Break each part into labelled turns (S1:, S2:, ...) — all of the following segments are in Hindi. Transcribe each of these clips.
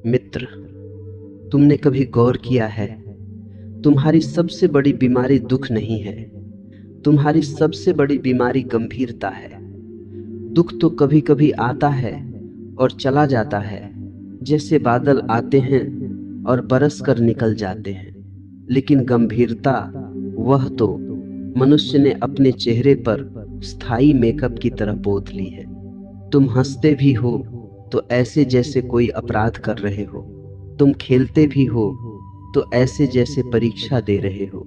S1: मित्र, तुमने कभी गौर किया है, तुम्हारी सबसे बड़ी बीमारी दुख नहीं है, तुम्हारी सबसे बड़ी बीमारी गंभीरता है। दुख तो कभी कभी आता है और चला जाता है, जैसे बादल आते हैं और बरस कर निकल जाते हैं। लेकिन गंभीरता, वह तो मनुष्य ने अपने चेहरे पर स्थायी मेकअप की तरह पोत ली है। तुम हंसते भी हो तो ऐसे जैसे कोई अपराध कर रहे हो, तुम खेलते भी हो तो ऐसे जैसे परीक्षा दे रहे हो,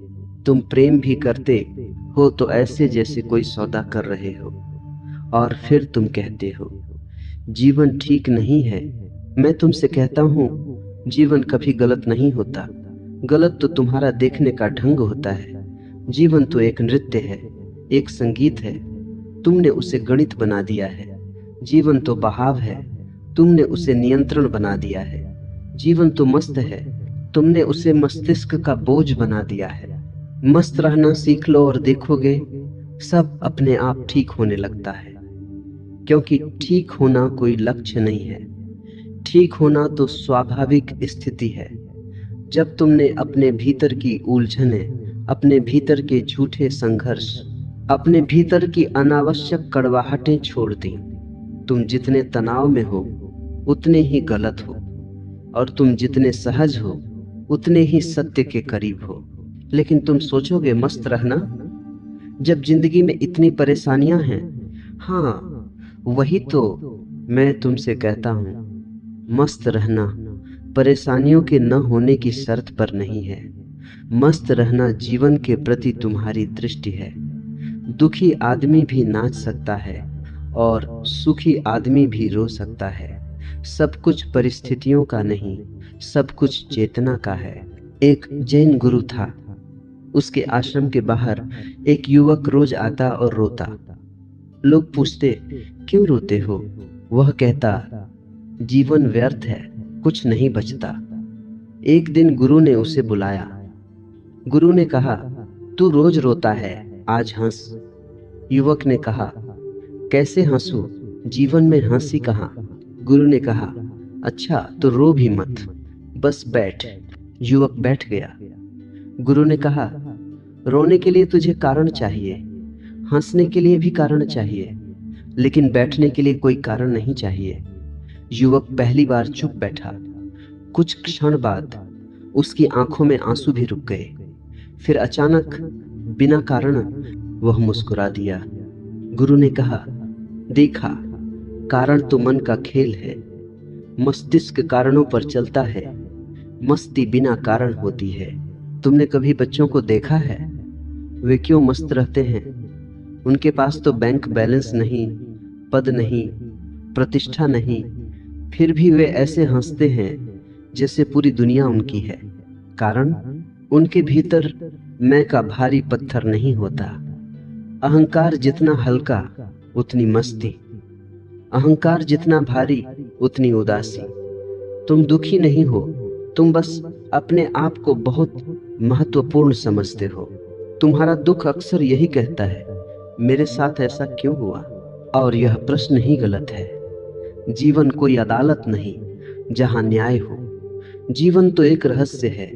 S1: तुम प्रेम भी करते हो तो ऐसे जैसे कोई सौदा कर रहे हो, और फिर तुम कहते हो जीवन ठीक नहीं है। मैं तुमसे कहता हूं, जीवन कभी गलत नहीं होता। गलत तो तुम्हारा देखने का ढंग होता है। जीवन तो एक नृत्य है, एक संगीत है, तुमने उसे गणित बना दिया है। जीवन तो बहाव है, तुमने उसे नियंत्रण बना दिया है। जीवन तो मस्त है, तुमने उसे मस्तिष्क का बोझ बना दिया है। मस्त रहना सीख लो और देखोगे सब अपने आप ठीक होने लगता है। क्योंकि ठीक होना कोई लक्ष्य नहीं है, ठीक होना तो स्वाभाविक स्थिति है। जब तुमने अपने भीतर की उलझनें, अपने भीतर के झूठे संघर्ष, अपने भीतर की अनावश्यक कड़वाहटें छोड़ दी, तुम जितने तनाव में हो उतने ही गलत हो, और तुम जितने सहज हो उतने ही सत्य के करीब हो। लेकिन तुम सोचोगे मस्त रहना, जब जिंदगी में इतनी परेशानियां हैं। हाँ, वही तो मैं तुमसे कहता हूं, मस्त रहना परेशानियों के न होने की शर्त पर नहीं है। मस्त रहना जीवन के प्रति तुम्हारी दृष्टि है। दुखी आदमी भी नाच सकता है और सुखी आदमी भी रो सकता है। सब कुछ परिस्थितियों का नहीं, सब कुछ चेतना का है। एक जैन गुरु था, उसके आश्रम के बाहर एक युवक रोज आता और रोता। लोग पूछते, क्यों रोते हो? वह कहता, जीवन व्यर्थ है, कुछ नहीं बचता। एक दिन गुरु ने उसे बुलाया। गुरु ने कहा, तू रोज रोता है, आज हंस। युवक ने कहा, कैसे हंसूं, जीवन में हंसी कहाँ? गुरु ने कहा, अच्छा तो रो भी मत, बस बैठ। युवक बैठ गया। गुरु ने कहा, रोने के लिए तुझे कारण चाहिए, हंसने के लिए भी कारण चाहिए, लेकिन बैठने के लिए कोई कारण नहीं चाहिए। युवक पहली बार चुप बैठा। कुछ क्षण बाद उसकी आंखों में आंसू भी रुक गए। फिर अचानक बिना कारण वह मुस्कुरा दिया। गुरु ने कहा, देखा, कारण तो मन का खेल है, मस्तिष्क कारणों पर चलता है, मस्ती बिना कारण होती है। तुमने कभी बच्चों को देखा है? वे क्यों मस्त रहते हैं? उनके पास तो बैंक बैलेंस नहीं, पद नहीं, प्रतिष्ठा नहीं, फिर भी वे ऐसे हंसते हैं जैसे पूरी दुनिया उनकी है। कारण, उनके भीतर मैं का भारी पत्थर नहीं होता। अहंकार जितना हल्का उतनी मस्ती, अहंकार जितना भारी उतनी उदासी। तुम दुखी नहीं हो, तुम बस अपने आप को बहुत महत्वपूर्ण समझते हो। तुम्हारा दुख अक्सर यही कहता है, मेरे साथ ऐसा क्यों हुआ? और यह प्रश्न ही गलत है। जीवन कोई अदालत नहीं जहां न्याय हो। जीवन तो एक रहस्य है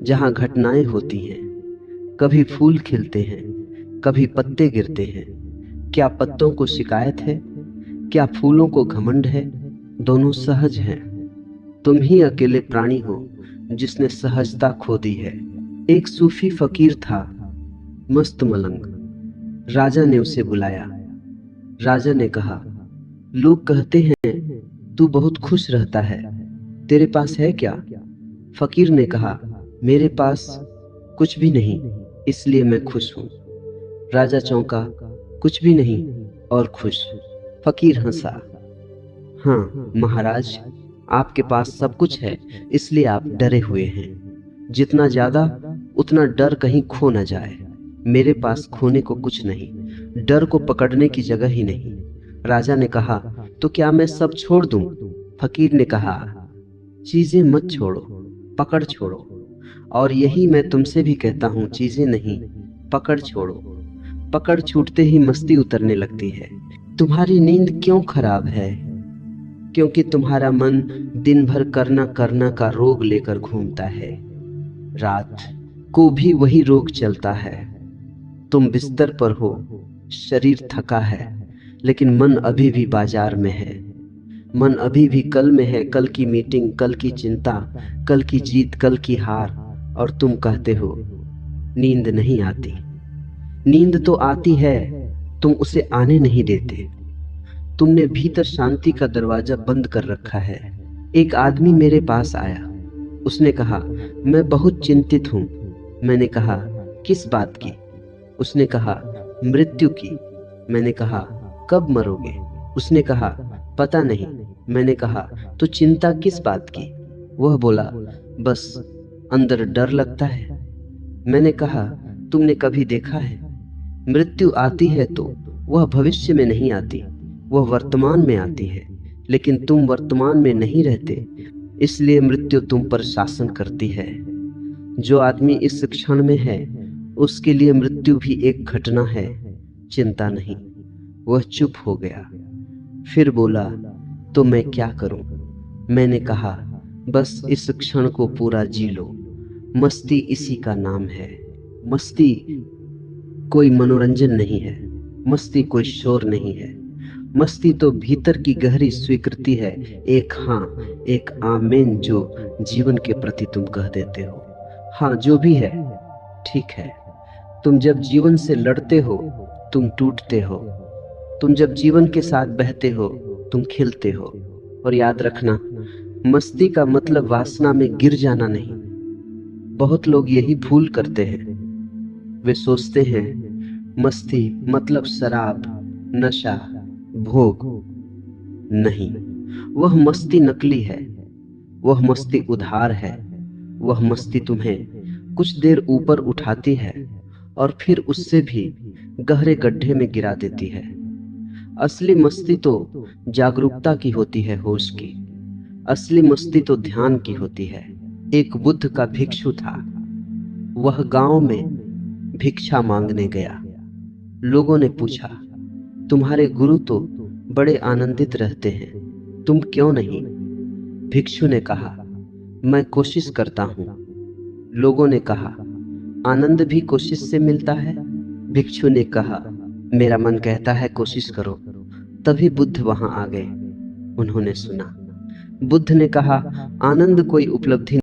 S1: जहां घटनाएं होती हैं। कभी फूल खिलते हैं, कभी पत्ते गिरते हैं। क्या पत्तों को शिकायत है? क्या फूलों को घमंड है? दोनों सहज हैं। तुम ही अकेले प्राणी हो जिसने सहजता खो दी है। एक सूफी फकीर था, मस्त मलंग। राजा ने उसे बुलाया। राजा ने कहा, लोग कहते हैं तू बहुत खुश रहता है, तेरे पास है क्या? फकीर ने कहा, मेरे पास कुछ भी नहीं, इसलिए मैं खुश हूं। राजा चौंका, कुछ भी नहीं और खुश? फकीर हंसा, हाँ महाराज, आपके पास सब कुछ है, इसलिए आप डरे हुए हैं। जितना ज्यादा उतना डर कहीं खो न जाए। मेरे पास खोने को कुछ नहीं, डर को पकड़ने की जगह ही नहीं। राजा ने कहा, तो क्या मैं सब छोड़ दूं? फकीर ने कहा, चीजें मत छोड़ो, पकड़ छोड़ो। और यही मैं तुमसे भी कहता हूं, चीजें नहीं, पकड़ छोड़ो। पकड़ छूटते ही मस्ती उतरने लगती है। तुम्हारी नींद क्यों खराब है? क्योंकि तुम्हारा मन दिन भर करना करना का रोग लेकर घूमता है। रात को भी वही रोग चलता है। तुम बिस्तर पर हो, शरीर थका है, लेकिन मन अभी भी बाजार में है। मन अभी भी कल में है, कल की मीटिंग, कल की चिंता, कल की जीत, कल की हार। और तुम कहते हो नींद नहीं आती। नींद तो आती है, तुम उसे आने नहीं देते। तुमने भीतर शांति का दरवाजा बंद कर रखा है। एक आदमी मेरे पास आया। उसने कहा, मैं बहुत चिंतित हूं। मैंने कहा, किस बात की? उसने कहा, मृत्यु की। मैंने कहा, कब मरोगे? उसने कहा, पता नहीं। मैंने कहा, तो चिंता किस बात की? वह बोला, बस अंदर डर लगता है। मैंने कहा, तुमने कभी देखा है? मृत्यु आती है तो वह भविष्य में नहीं आती, वह वर्तमान में आती है। लेकिन तुम वर्तमान में नहीं रहते, इसलिए मृत्यु तुम पर शासन करती है। जो आदमी इस क्षण में है, उसके लिए मृत्यु भी एक घटना है, चिंता नहीं। वह चुप हो गया, फिर बोला, तो मैं क्या करूं? मैंने कहा, बस इस क्षण को पूरा जी लो। मस्ती इसी का नाम है। मस्ती कोई मनोरंजन नहीं है, मस्ती कोई शोर नहीं है। मस्ती तो भीतर की गहरी स्वीकृति है, एक हाँ, एक आमीन जो जीवन के प्रति तुम कह देते हो। हाँ, जो भी है ठीक है। तुम जब जीवन से लड़ते हो, तुम टूटते हो। तुम जब जीवन के साथ बहते हो, तुम खिलते हो। और याद रखना, मस्ती का मतलब वासना में गिर जाना नहीं। बहुत लोग यही भूल करते हैं। वे सोचते हैं मस्ती मतलब शराब, नशा, भोग। नहीं, वह मस्ती नकली है, वह मस्ती उधार है। वह मस्ती तुम्हें कुछ देर ऊपर उठाती है और फिर उससे भी गहरे गड्ढे में गिरा देती है। असली मस्ती तो जागरूकता की होती है, होश की। असली मस्ती तो ध्यान की होती है। एक बुद्ध का भिक्षु था। वह गांव में भिक्षा मांगने गया। लोगों ने पूछा, तुम्हारे गुरु तो बड़े आनंदित रहते हैं, तुम क्यों नहीं? भिक्षु ने कहा, मैं कोशिश करता हूं। लोगों ने कहा, आनंद भी कोशिश से मिलता है? भिक्षु ने कहा, मेरा मन कहता है कोशिश करो। तभी बुद्ध वहां आ गए। उन्होंने सुना। बुद्ध ने कहा, आनंद कोई उपलब्धि